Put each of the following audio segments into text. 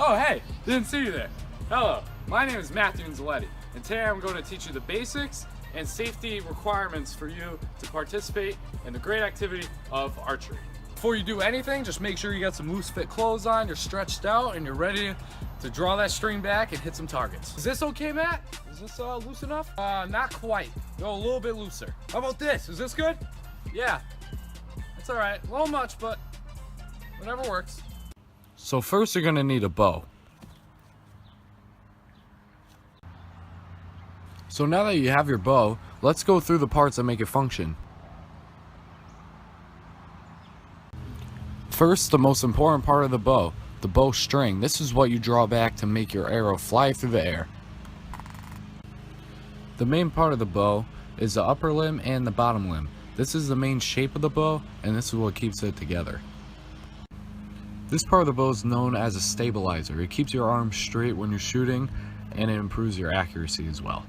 Oh, hey, didn't see you there. Hello, my name is Matthew Anzaletti, and today I'm going to teach you the basics and safety requirements for you to participate in the great activity of archery. Before you do anything, just make sure you got some loose fit clothes on, you're stretched out, and you're ready to draw that string back and hit some targets. Is this okay, Matt? Is this loose enough? Not quite. Go a little bit looser. How about this? Is this good? Yeah, that's all right. A little much, but whatever works. So first you're gonna need a bow. So now that you have your bow, let's go through the parts that make it function. First, the most important part of the bow string. This is what you draw back to make your arrow fly through the air. The main part of the bow is the upper limb and the bottom limb. This is the main shape of the bow, and this is what keeps it together. This part of the bow is known as a stabilizer. It keeps your arms straight when you're shooting, and it improves your accuracy as well.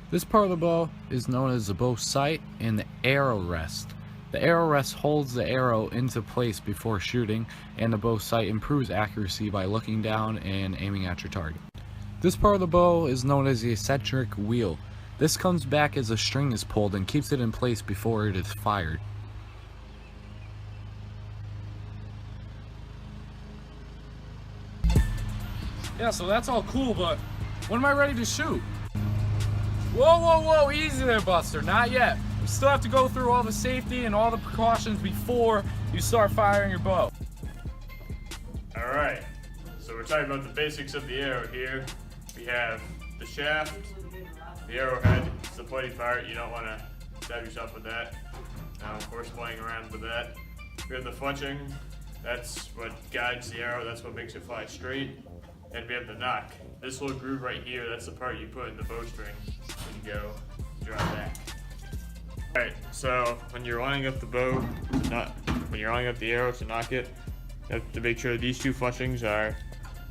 This part of the bow is known as the bow sight and the arrow rest. The arrow rest holds the arrow into place before shooting, and the bow sight improves accuracy by looking down and aiming at your target. This part of the bow is known as the eccentric wheel. This comes back as a string is pulled and keeps it in place before it is fired. Yeah, so that's all cool, but when am I ready to shoot? Whoa, whoa, whoa, easy there, Buster, not yet. We still have to go through all the safety and all the precautions before you start firing your bow. Alright, so we're talking about the basics of the arrow here. We have the shaft, the arrowhead, it's the pointy part, you don't want to stab yourself with that. Of course, playing around with that. We have the fletching, that's what guides the arrow, that's what makes it fly straight. And we have the knock. This little groove right here, that's the part you put in the bowstring when you go draw back. Alright, so when you're lining up the bow, when you're lining up the arrow to knock it, you have to make sure these two fletchings are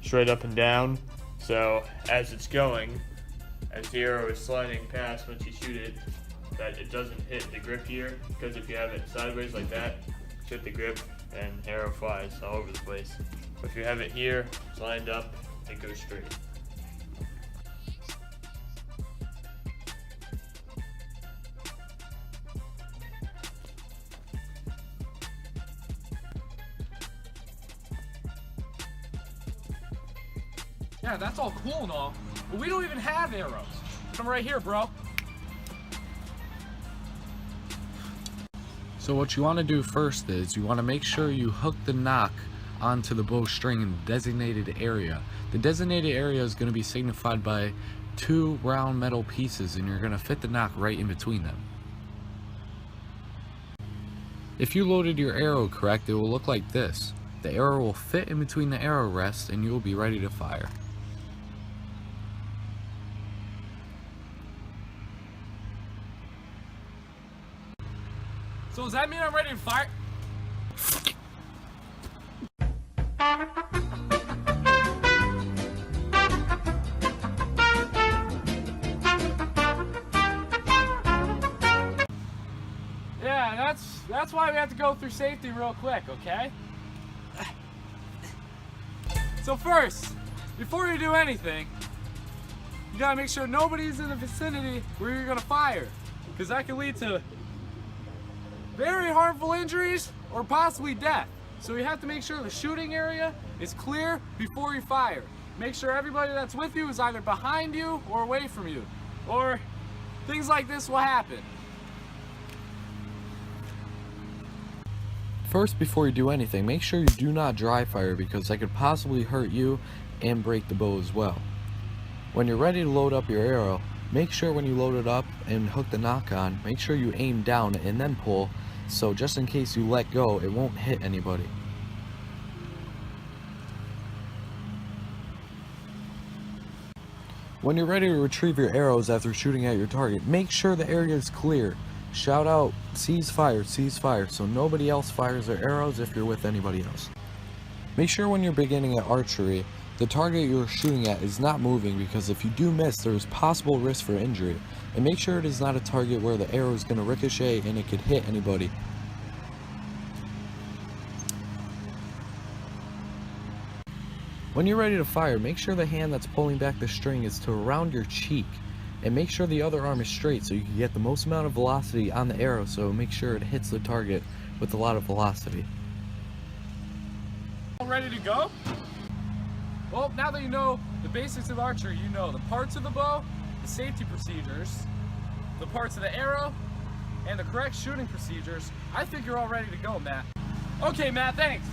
straight up and down. So as it's going, as the arrow is sliding past once you shoot it, that it doesn't hit the grip here, because if you have it sideways like that, hit the grip and arrow flies all over the place. But if you have it here, it's lined up, it goes straight. Yeah, that's all cool and all, but we don't even have arrows. Come right here, bro. So what you want to do first is you want to make sure you hook the knock onto the bowstring in the designated area. The designated area is going to be signified by two round metal pieces, and you're going to fit the knock right in between them. If you loaded your arrow correct, it will look like this. The arrow will fit in between the arrow rests, and you will be ready to fire. So does that mean I'm ready to fire? Yeah, that's why we have to go through safety real quick, okay? So first, before you do anything, you gotta make sure nobody's in the vicinity where you're gonna fire, because that can lead to very harmful injuries or possibly death. So you have to make sure the shooting area is clear before you fire. Make sure everybody that's with you is either behind you or away from you, or things like this will happen. First, before you do anything, make sure you do not dry fire, because that could possibly hurt you and break the bow as well. When you're ready to load up your arrow, make sure when you load it up and hook the knock on, make sure you aim down and then pull, so just in case you let go, it won't hit anybody. When you're ready to retrieve your arrows after shooting at your target, make sure the area is clear. Shout out, cease fire, so nobody else fires their arrows if you're with anybody else. Make sure when you're beginning at archery, the target you're shooting at is not moving, because if you do miss, there is possible risk for injury. And make sure it is not a target where the arrow is going to ricochet and it could hit anybody. When you're ready to fire, make sure the hand that's pulling back the string is to around your cheek, and make sure the other arm is straight so you can get the most amount of velocity on the arrow, so make sure it hits the target with a lot of velocity. All ready to go? Well, now that you know the basics of archery, you know the parts of the bow, the safety procedures, the parts of the arrow, and the correct shooting procedures. I think you're all ready to go, Matt. Okay, Matt, thanks.